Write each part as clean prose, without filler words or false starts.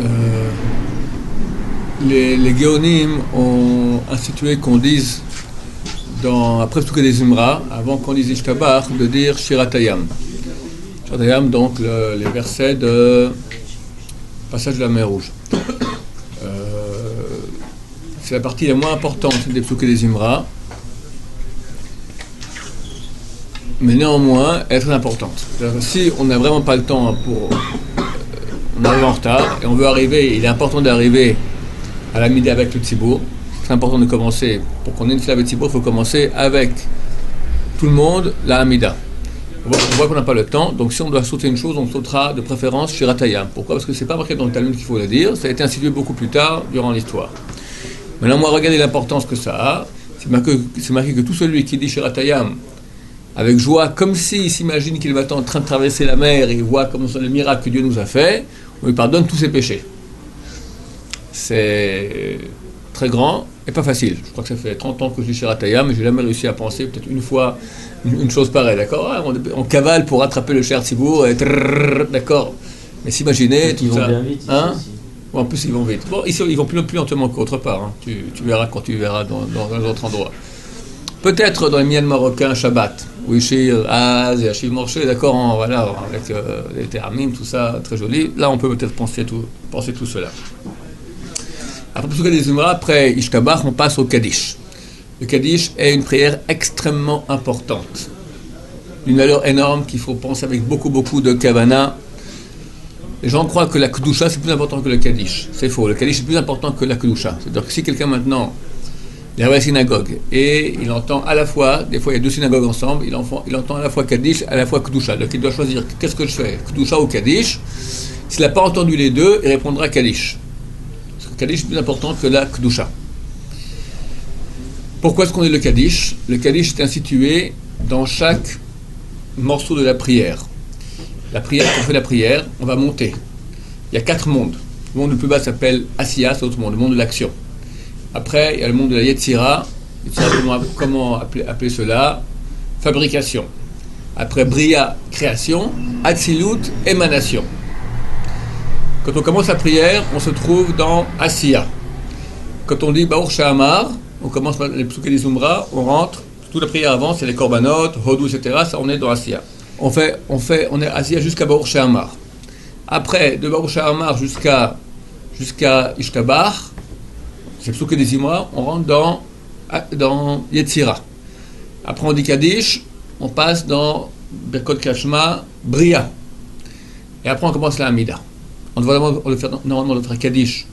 Euh, les Géonim ont institué qu'on dise après Psuké des Zimra, avant qu'on dise Ishtabach, de dire Shiratayam. Shiratayam, donc les versets de passage de la mer Rouge. C'est la partie la moins importante des Psuké des Zimra, mais néanmoins elle est très importante. Si on n'a vraiment pas le temps on arrive en retard et on veut arriver, il est important d'arriver à la midi avec le Tzibour. C'est important de commencer, pour qu'on ait une fila avec Tzibour, il faut commencer avec tout le monde la Hamida. On voit qu'on n'a pas le temps, donc si on doit sauter une chose, on sautera de préférence Shiratayam. Pourquoi ? Parce que c'est pas marqué dans le Talmud qu'il faut le dire, ça a été institué beaucoup plus tard durant l'histoire. Maintenant, moi, regardez l'importance que ça a. C'est marqué que tout celui qui dit Shiratayam avec joie, comme s'il s'imagine qu'il va être en train de traverser la mer et il voit comme c'est le miracle que Dieu nous a fait, on lui pardonne tous ses péchés. C'est très grand et pas facile. Je crois que ça fait 30 ans que je dis Shiratayam, mais j'ai jamais réussi à penser peut-être une fois une chose pareille, d'accord ? On cavale pour rattraper le Cher Tzibour, d'accord ? Mais s'imaginer tout ça. Bien vite, hein ? Bon, en plus, ils vont vite. Bon, ici, ils vont plus lentement qu'autre part. Hein. Tu verras quand tu verras dans un autre endroit. Peut-être dans les miennes marocains, Shabbat, où Ishir, Az et Hashiv Morche, d'accord, voilà, avec les Théramim, tout ça, très joli. Là, on peut peut-être penser tout cela. Après Psuké des Zimra, après Ishtabach, on passe au Kaddish. Le Kaddish est une prière extrêmement importante. Une valeur énorme qu'il faut penser avec beaucoup de kavana. Les gens croient que la Kedusha c'est plus important que le Kaddish. C'est faux. Le Kaddish est plus important que la Kedusha. C'est-à-dire que si quelqu'un maintenant il est à la synagogue et il entend à la fois, des fois il y a deux synagogues ensemble, il entend à la fois Kaddish, à la fois Kedusha. Donc il doit choisir qu'est-ce que je fais, Kedusha ou Kaddish. S'il n'a pas entendu les deux, il répondra Kaddish. Parce que Kaddish est plus important que la Kedusha. Pourquoi est-ce qu'on dit le Kaddish ? Le Kaddish est institué dans chaque morceau de la prière. La prière, quand on fait la prière, on va monter. Il y a 4 mondes. Le monde le plus bas s'appelle Asiya, c'est l'autre monde, le monde de l'action. Après, il y a le monde de la Yetzira. Comment appeler cela ? Fabrication. Après, Bria, création. Atzilut, émanation. Quand on commence la prière, on se trouve dans Asiya. Quand on dit Baruch Sha'amar, on commence par les Psuké des Zimra, on rentre, toute la prière avant, c'est les Korbanot, Hodou, etc. Ça, on est dans Asiya. On est Asiya jusqu'à Baruch Sha'amar. Après, de Baruch Sha'amar jusqu'à Ishtabach, c'est Psuké des Zimra, on rentre dans Yetzira. Après, on dit Kaddish, on passe dans Birkot Kashma, Bria. Et après, on commence la Hamida. On doit normalement le faire Kaddish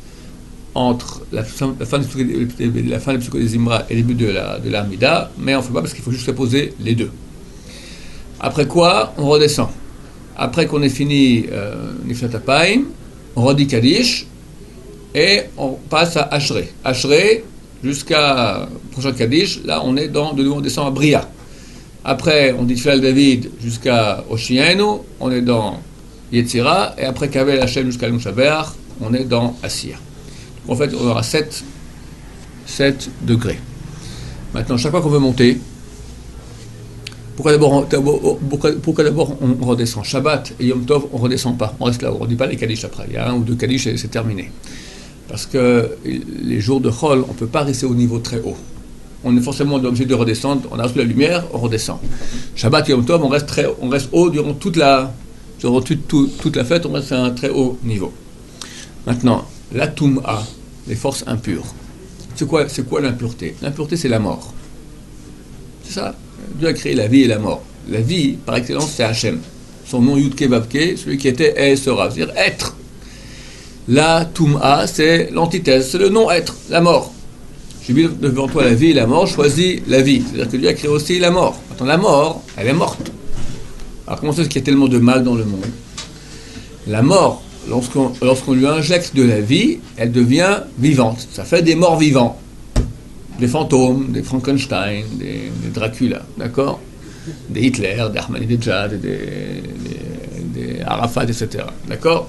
entre la fin des Psuké des Zimra et le début de la Hamida, mais on ne fait pas parce qu'il faut juste poser les deux. Après quoi, on redescend. Après qu'on ait fini Niflat Apayim, on redit Kaddish et on passe à Ashrei. Ashrei jusqu'à prochain Kaddish, là on est de nouveau on descend à Bria. Après on dit Tfilal David jusqu'à Oshienu, on est dans Yetzira, et après Kavel Hashem jusqu'à Mushabeach, on est dans Asiya. En fait, on aura 7 degrés. Maintenant, chaque fois qu'on veut monter, pourquoi d'abord on redescend ? Shabbat et Yom Tov, on ne redescend pas. On reste là, on ne dit pas les Kaddish après. Il y a 1 ou 2 Kaddish et c'est terminé. Parce que les jours de Chol, on ne peut pas rester au niveau très haut. On est forcément obligé de redescendre. On a reçu la lumière, on redescend. Shabbat et Yom Tov, on reste haut durant toute la fête, on reste à un très haut niveau. Maintenant, la Toum'a, les forces impures. C'est quoi l'impureté ? L'impureté, c'est la mort. C'est ça. Dieu a créé la vie et la mort. La vie, par excellence, c'est Hachem. Son nom, Yudke Vavke, celui qui était et sera, c'est-à-dire être. La Toum'a, c'est l'antithèse, c'est le non-être, la mort. J'ai mis devant toi la vie et la mort, choisis la vie. C'est-à-dire que Dieu a créé aussi la mort. Maintenant, la mort, elle est morte. Alors, comment c'est qu'il y a tellement de mal dans le monde ? La mort, lorsqu'on lui injecte de la vie, elle devient vivante. Ça fait des morts vivants. Des fantômes, des Frankenstein, des Dracula, d'accord ? Des Hitler, des Ahmadinejad, des Arafat, etc. D'accord ?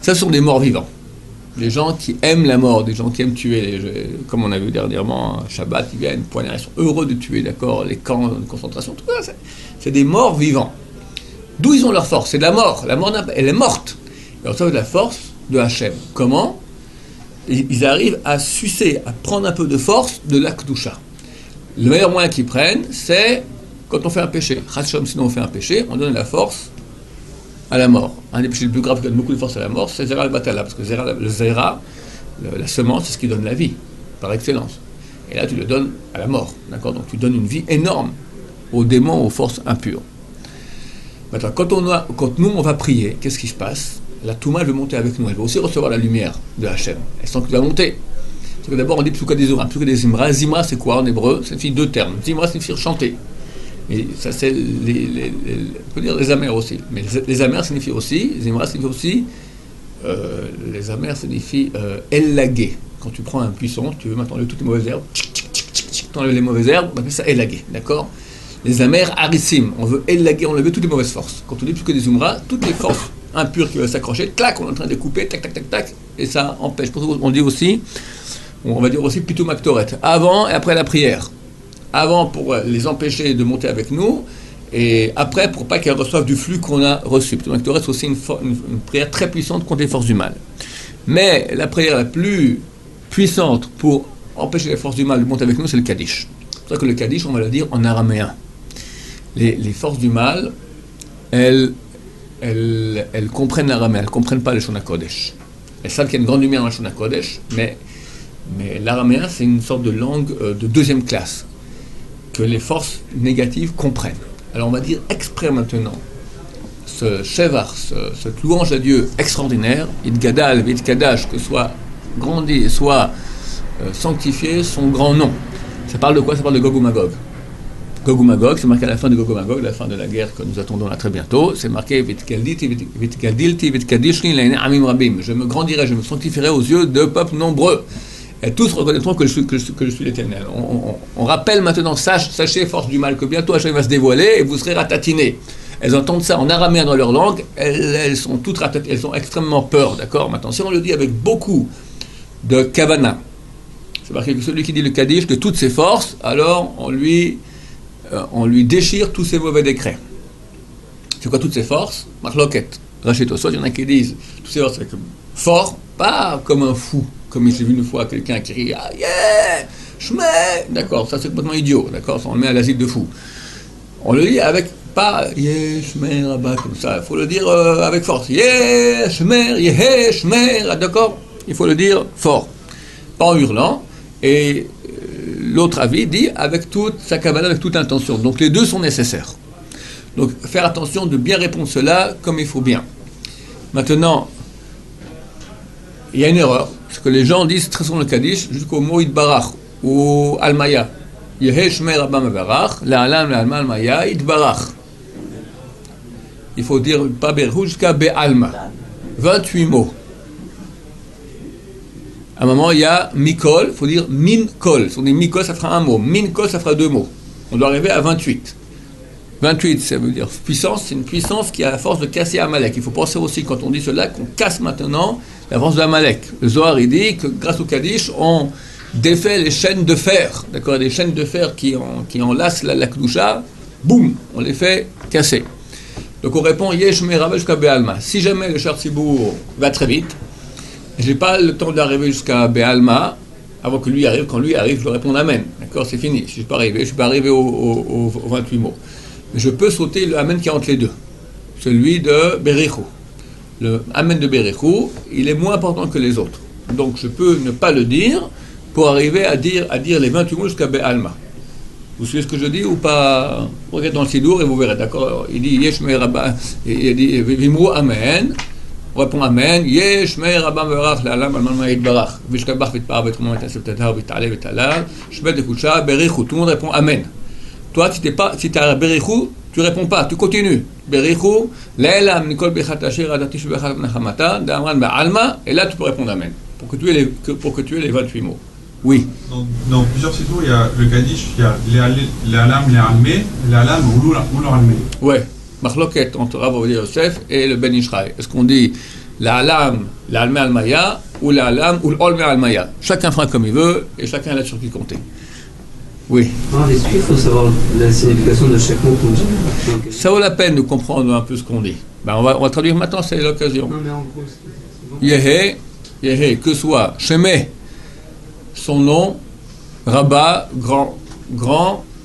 Ça sont des morts vivants. Des gens qui aiment la mort, des gens qui aiment tuer, comme on a vu dernièrement, Shabbat, ils viennent poignarder, ils sont heureux de tuer, d'accord ? Les camps de concentration, tout ça, c'est des morts vivants. D'où ils ont leur force ? C'est de la mort. La mort, elle est morte. Et on trouve de la force de Hachem. Comment? Ils arrivent à sucer, à prendre un peu de force de la Kedusha. Le meilleur moyen qu'ils prennent, c'est quand on fait un péché. Sinon on fait un péché, on donne la force à la mort. Un des péchés les plus graves qui donne beaucoup de force à la mort, c'est Zera al-Batala, parce que le Zera, la semence, c'est ce qui donne la vie, par excellence. Et là, tu le donnes à la mort, d'accord? Donc tu donnes une vie énorme aux démons, aux forces impures. Maintenant, quand nous, on va prier, qu'est-ce qui se passe? La Touma, elle veut monter avec nous, elle veut aussi recevoir la lumière de Hachem. Elle sent qu'il va monter. Parce que d'abord, on dit Psuka des Zimra. Psuka des Zimra. Zimra, c'est quoi en hébreu? Ça signifie deux termes. Zimra signifie chanter. Et ça, c'est on peut dire les amers aussi. Mais les amers signifient aussi, Zimra signifie aussi, les amers signifient élaguer. Quand tu prends un buisson, tu veux maintenant enlever toutes les mauvaises herbes, tu enlèves les mauvaises herbes, on appelle ça élaguer, d'accord? Les amers harissim, on veut élaguer, enlever toutes les mauvaises forces. Quand on dit plus que des Zimra, toutes les forces impures qui veulent s'accrocher, clac, on est en train de couper, tac, tac, tac, tac, et ça empêche. Pour ça, on dit aussi, on va dire aussi plutôt maktoret, avant et après la prière. Avant pour les empêcher de monter avec nous, et après pour pas qu'elles reçoivent du flux qu'on a reçu. Plutôt maktoret, c'est aussi une prière très puissante contre les forces du mal. Mais la prière la plus puissante pour empêcher les forces du mal de monter avec nous, c'est le Kaddish. C'est pour ça que le Kaddish, on va le dire en araméen. Les forces du mal, elles comprennent l'araméen, elles ne comprennent pas le Shona Kodesh. Elles savent qu'il y a une grande lumière dans le Shona Kodesh, mais l'araméen, c'est une sorte de langue de deuxième classe, que les forces négatives comprennent. Alors on va dire exprès maintenant, ce Shevar, cette louange à Dieu extraordinaire, Itgadal, Vitkadash, que soit grandi et soit sanctifié son grand nom. Ça parle de quoi? Ça parle de Gog ou Magog. Gog ou Magog, c'est marqué à la fin de Gog ou Magog, la fin de la guerre que nous attendons là très bientôt. C'est marqué Vitkadilti, Vitkadishni, Laine Amim Rabim. Je me grandirai, je me sanctifierai aux yeux de peuples nombreux. Et tous reconnaîtront que je suis l'Éternel. On rappelle maintenant, sachez, force du mal, que bientôt Hachem va se dévoiler et vous serez ratatinés. Elles entendent ça en araméen dans leur langue, elles sont toutes ratatinées, elles ont extrêmement peur, d'accord? Maintenant, si on le dit avec beaucoup de kavana, c'est marqué que celui qui dit le Kaddish de toutes ses forces, alors on lui déchire tous ses mauvais décrets. C'est quoi toutes ses forces? Marloket, Rachid Osot, il y en a qui disent toutes ses forces, c'est fort, pas comme un fou. Comme j'ai vu une fois quelqu'un qui rit, ah yeah, shmeh, d'accord, ça c'est complètement idiot, d'accord, ça on le met à l'asile de fou. On le dit avec, pas yeah, shmeh, rabat, comme ça, il faut le dire avec force, yeah, shmeh, yeah, shmeh, d'accord, il faut le dire fort, pas en hurlant, et l'autre avis dit avec toute sa kabbalah, avec toute intention, donc les deux sont nécessaires. Donc faire attention de bien répondre cela comme il faut bien. Maintenant, il y a une erreur, parce que les gens disent très souvent le Kaddish jusqu'au mot Itbarach ou Almaya. Yehe Shmei Rabba Mevarach, La'alam La'alma Almaya Itbarach. Il faut dire pas Berhu jusqu'à Be'alma. 28 mots. À un moment, il y a Mikol, il faut dire Min-Kol. Si on dit Mikol, ça fera un mot. Min-Kol, ça fera deux mots. On doit arriver à 28. 28, ça veut dire puissance, c'est une puissance qui a la force de casser Amalek. Il faut penser aussi, quand on dit cela, qu'on casse maintenant la force de Amalek. Le Zohar, il dit que grâce au Kaddish, on défait les chaînes de fer. D'accord? Il y a des chaînes de fer qui enlacent la Kedusha, boum, on les fait casser. Donc on répond Yesh me Rabba jusqu'à Be'alma. Si jamais le Shar Tzibour va très vite, je n'ai pas le temps d'arriver jusqu'à Be'alma, avant que lui arrive. Quand lui arrive, je dois répondre Amen. D'accord? C'est fini. Si je ne suis pas arrivé aux 28 mots. Mais je peux sauter le Amen qui est entre les deux, celui de Berichou. Le Amen de Berichou, il est moins important que les autres. Donc je peux ne pas le dire pour arriver à dire les 28 mots jusqu'à Be'alma. Vous suivez ce que je dis ou pas? Regardez dans le Sidour et vous verrez, d'accord? Il dit Yesh me Rabba, il dit Vimru Amen. On répond Amen. Yesh me Rabba Merach La'alam Alman Ma'id Barach. Vishkabach Vitpar Vetrumo Etaseptatar Vitale Vitalal. Shbet Dekucha Berichou. Tout le monde répond Amen. Toi, si tu es à Berichou, tu ne réponds pas, tu continues. Berichou, La'elam Nikol Bechat Asher Adatish Bechat Nachamata, Da'amran Ba'alma, et là tu peux répondre Amen. Pour que tu aies les 28 mots. Oui. Dans plusieurs sites, il y a le Kaddish, il y a La'alam, La'almé, La'alam ou La'almé. Ouais. Marloket entre Rav Ovadia Yosef et le Ben Ishraï. Est-ce qu'on dit La'alam, La'almé Almaya, ou La'alam, ou l'Olmé Almaya? Chacun fera comme il veut, et chacun a la sur qui compter. Oui. Est-ce qu'il faut savoir la signification de chaque mot qu'on dit? Ça vaut la peine de comprendre un peu ce qu'on dit. On va traduire maintenant, c'est l'occasion. Non, mais en gros, Yehe, que soit, Shemeh, son nom, Rabba, grand,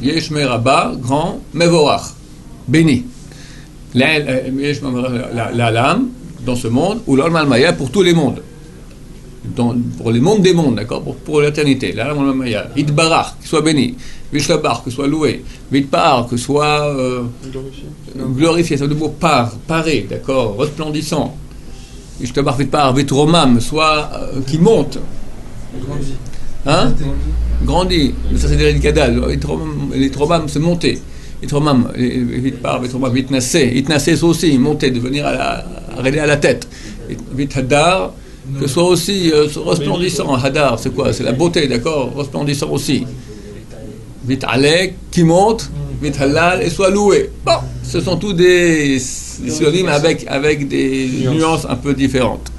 Yeshme Rabba, grand, Mevorach, béni. La lame, dans ce monde, ou l'Olma Almaya pour tous les mondes. Pour les mondes des mondes, d'accord, pour l'éternité. La lame Almaya, Itbarach, qu'il soit béni. Vishlabar, que soit loué. Vitpar, que soit glorifié. Ça veut dire le mot paré, d'accord, resplendissant. Vishlabar, Vitpar, Vitromam, soit qui monte. Hein? Grandit. Ça c'est des gadal. Les tromam, c'est monter. Les tromam, Vitpar, Vitromam, Vitnassé. Vitnassé, c'est aussi monter, devenir arriver à la tête. Vithadar, que soit aussi resplendissant. Hadar, c'est quoi? C'est la beauté, d'accord, resplendissant aussi. Vite Alek, qui monte, vite Halal, et soit loué. Bon, ce sont tous des synonymes avec des nuances un peu différentes.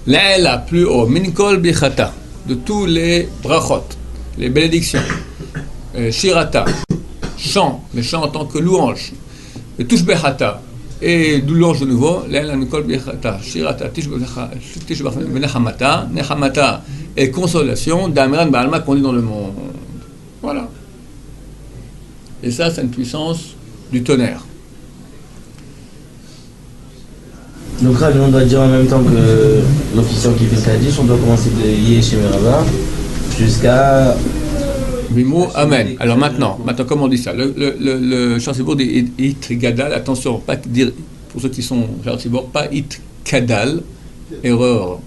L'aila, plus haut, Minkol Bichata, de tous les brachot, les bénédictions. Shirata, chant, les chants en tant que louange. Et Tushbehata, et louange de nouveau, l'aila Minkol Bichata, Shirata, Tishbehata, Nechamata, Nechamata, et consolation, d'Amiran Baalma qu'on dit dans le monde. Voilà. Et ça, c'est une puissance du tonnerre. Donc là, on doit dire en même temps que l'officiant qui fait le Kaddish, on doit commencer de Yeh Shemeh Rabba jusqu'à... Bimou, Amen. Alors maintenant, comment on dit ça? Le Charles dit It Gadal, attention, pas dire, pour ceux qui sont Charles pas It Kadal, erreur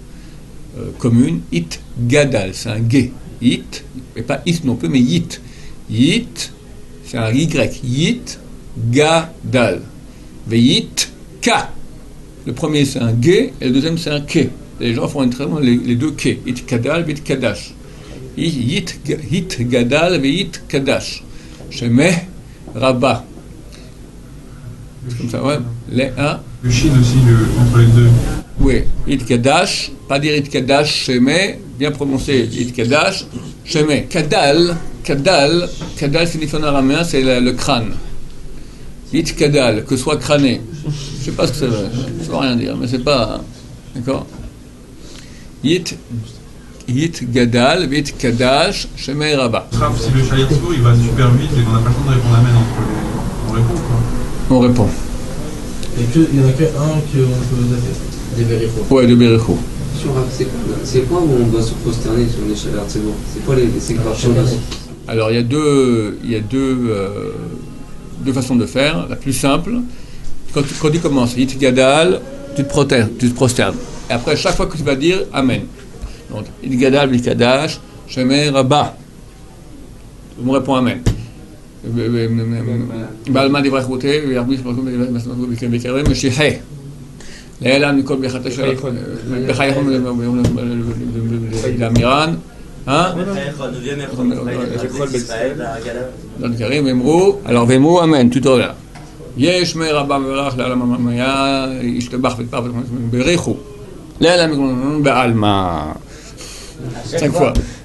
commune, It Gadal, c'est un gué. It, et pas It non plus, mais Yit. Yit, c'est un Y. Yit, Gadal. Veyit, Ka. Le premier c'est un G et le deuxième c'est un Ke. Les gens font très les deux Ke. It Gadal, Veyit Kadash. Yit Gadal, Veyit Kadash. Shemeh Rabba. C'est comme ça, ouais. Les un. Le Shin aussi, entre les deux. Oui, It Kadash, pas dire It Kadash, Shemeh, bien prononcé It Kadash, Shemeh. Kadal signifie en araméen, c'est le crâne. It Kadal, que soit crâné. Je sais pas ce que ça veut, ça veut rien dire, mais c'est pas. D'accord? It Gadal, It Kadash, Shemeh Rabba. Si le Shaliach Tzibur, il va super vite et qu'on n'a pas le temps de répondre Amen entre les. On répond quoi? On répond. Et il n'y en a qu'un qu'on peut zapper. Des Bericho. Ouais, de Bericho. C'est quoi où on doit se prosterner sur les Shaliach Tzibur? C'est quoi les séquences? Alors il y a deux façons de faire. La plus simple, quand tu commences, It Gadal, tu te prosternes. Et après, chaque fois que tu vas dire Amen. Donc, It Gadal, It Kadash, Shemeh Rabba. Tu me réponds Amen. Baalma divrach roté, Yarbis, Bekarem, Shiheh. L'aila Mikol Bechata Bechayachon l'Amiran. Hein? Dans le Karim, Vemrou. Alors, Vemrou, Amen, tout là. Yesh me Rabba Berach, la Mamaya, Ishtebach, Vetpar, Berichu. L'aila Mikol Baalma.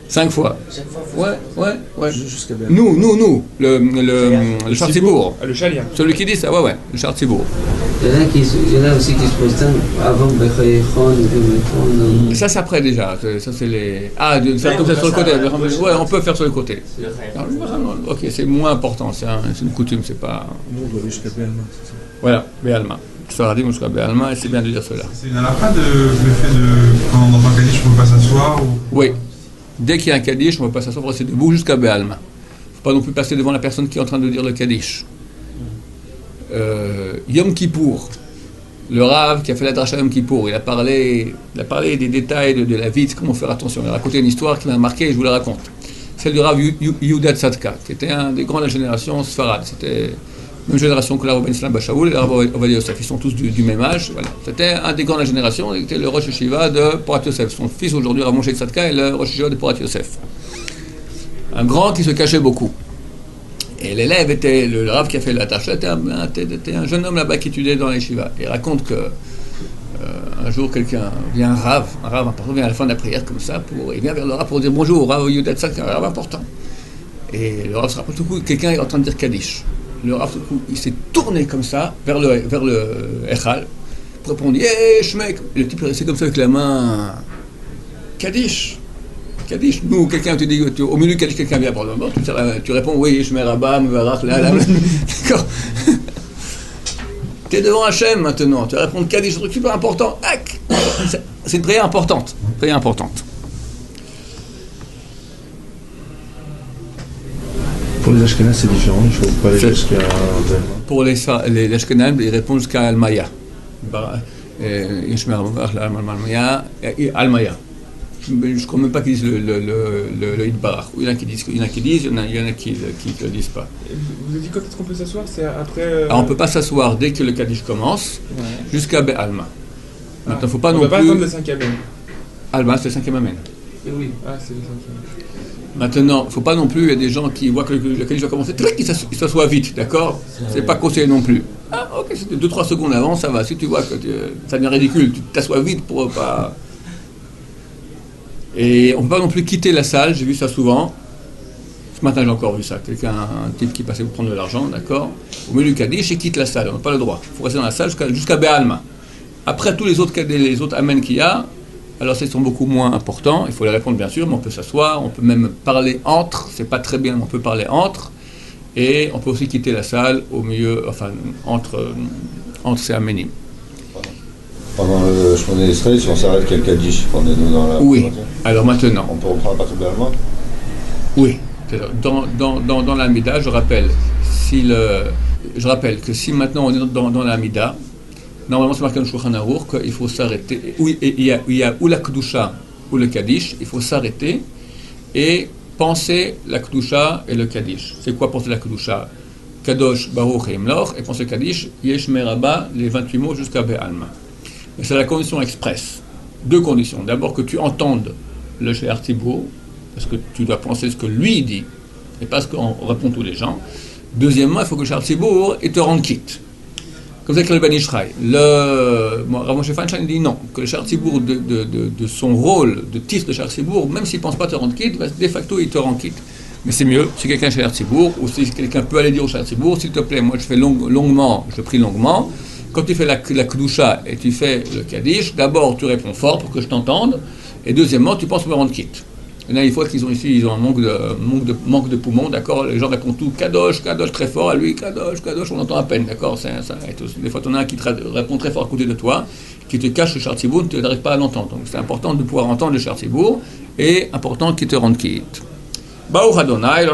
5 fois. Ouais. Nous, le Chartibourg. Le Chalia. Celui qui dit ça, ouais, le Chartibourg. Il y en a aussi qui se prosternent avant Bechayechon. Ça, c'est après déjà. Ça, c'est les. Ah, de faire comme ça sur le côté. Ouais, on peut faire sur le côté. Ok, c'est moins important. C'est une coutume, c'est pas. Nous, on doit aller jusqu'à Béalma, c'est ça. Voilà, Béalma. Sfaradim jusqu'à Béalma, et c'est bien de dire cela. C'est une halakha le fait de. Quand dans un Kaddish, on ne peut pas s'asseoir ou... Oui. Dès qu'il y a un Kaddish, on ne peut pas s'asseoir, rester debout jusqu'à Béalma. Il ne faut pas non plus passer devant la personne qui est en train de dire le Kaddish. Yom Kippour, le Rav qui a fait la dracha Yom Kippour, il a parlé des détails de la vie, de comment faire attention. Il a raconté une histoire qui m'a marqué et je vous la raconte. Celle du Rav Yehuda Tzadka, qui était un des grands de la génération Sfarad. C'était la même génération que le Rav Ben Islam Bashaoul et le Rav Ovadia Yosef. Ils sont tous du même âge. Voilà. C'était un des grands de la génération. Il était le Rosh Yeshiva de Porat Yosef. Son fils aujourd'hui, Rav Moshe Tzadka, est le Rosh Yeshiva de Porat Yosef. Un grand qui se cachait beaucoup. Et l'élève était, le Rav qui a fait la tâche, était un jeune homme là-bas qui étudiait dans les Yeshiva. Il raconte que un jour quelqu'un vient, un Rav important, vient à la fin de la prière comme ça, il vient vers le Rav pour dire bonjour, Rav Yehuda Tzadka, un Rav important. Et le Rav se rappelle tout coup, quelqu'un est en train de dire Kaddish. Le Rav tout coup, il s'est tourné comme ça vers le Echal, pour répondre, yesh mec. Le type c'est comme ça avec la main. Kaddish. Kaddish. Nous, quelqu'un te dit, au milieu Kaddish, quelqu'un vient par exemple, tu réponds, oui, je mets Rabba, Mevarach, là. D'accord. Tu es devant Hachem maintenant, tu vas répondre Kaddish, un truc super important. C'est une prière importante. Prière importante. Pour les Ashkenazes, c'est différent, il ne faut pas aller jusqu'à... Pour les Ashkenazes, ils répondent jusqu'à Almaya. Almaya. Je ne crois même pas qu'ils disent le Idbarach. Il y en a qui disent, il y en a qui ne le disent pas. Vous avez dit quand est-ce qu'on peut s'asseoir? C'est après... Alors on ne peut pas s'asseoir dès que le Kaddish commence, jusqu'à Be'alma. Maintenant, il ne faut pas non plus... On ne peut pas attendre le 5e amen. Alma, c'est le 5e amen. Et oui. Ah, c'est le 5e. Maintenant, il ne faut pas non plus, il y a des gens qui voient que le Kaddish va commencer, ils s'assoient vite, d'accord? C'est pas conseillé non plus. Ah, ok, c'était 2-3 secondes avant, ça va. Si tu vois que ça devient ridicule, tu t'assois vite pour pas... Et on ne peut pas non plus quitter la salle, j'ai vu ça souvent. Ce matin, j'ai encore vu ça. Un type qui passait pour prendre de l'argent, d'accord? Au milieu du Kaddish, il quitte la salle, on n'a pas le droit. Il faut rester dans la salle jusqu'à Be'alma. Après, tous les autres amens qu'il y a, alors ils sont beaucoup moins importants, il faut les répondre bien sûr, mais on peut s'asseoir, on peut même parler entre, c'est pas très bien, mais on peut parler entre, et on peut aussi quitter la salle au milieu, enfin, entre ces aménim. Pendant le chemin d'Israël, si on s'arrête quel Kaddish, on est dans la... Oui, alors maintenant. On peut reprendre à partir de l'allemand? Oui, dans l'Amida, je rappelle que si maintenant on est dans l'Amida, normalement c'est marqué dans le Shulchan Aruch qu'il faut s'arrêter, oui, il y a ou la Kedusha ou le Kaddish, il faut s'arrêter et penser la Kedusha et le Kaddish. C'est quoi penser la Kedusha? Kadosh, Baruch et Imloch, et penser Kaddish, Yesh Meraba, les 28 mots jusqu'à Be'alma. Mais c'est la condition expresse. Deux conditions. D'abord que tu entendes le She'er Tzibur, parce que tu dois penser ce que lui dit, et pas ce qu'on répond tous les gens. Deuxièmement, il faut que le She'er Tzibur te rende quitte. Comme ça avec le Ben Ishraï. Rav Moshe Feinstein dit non, que le She'er Tzibur de son rôle de titre de She'er Tzibur, même s'il ne pense pas te rendre quitte, de facto il te rend quitte. Mais c'est mieux, si quelqu'un est She'er Tzibur, ou si quelqu'un peut aller dire au She'er Tzibur, s'il te plaît, moi je fais longuement, je prie longuement. Quand tu fais la Kedusha et tu fais le Kaddish, d'abord tu réponds fort pour que je t'entende, et deuxièmement tu penses me rendre quitte. Et là, il faut qu'ils ont ici, ils ont un manque de poumons, d'accord? Les gens répondent tout Kadosh, Kadosh très fort, à lui Kadosh, Kadosh, on entend à peine, d'accord? Des fois, tu en as un qui répond très fort à côté de toi, qui te cache le She'er Tzibur, tu n'arrives pas à l'entendre. Donc c'est important de pouvoir entendre le She'er Tzibur, et important qu'il te rende quitte. Baruch Adonai,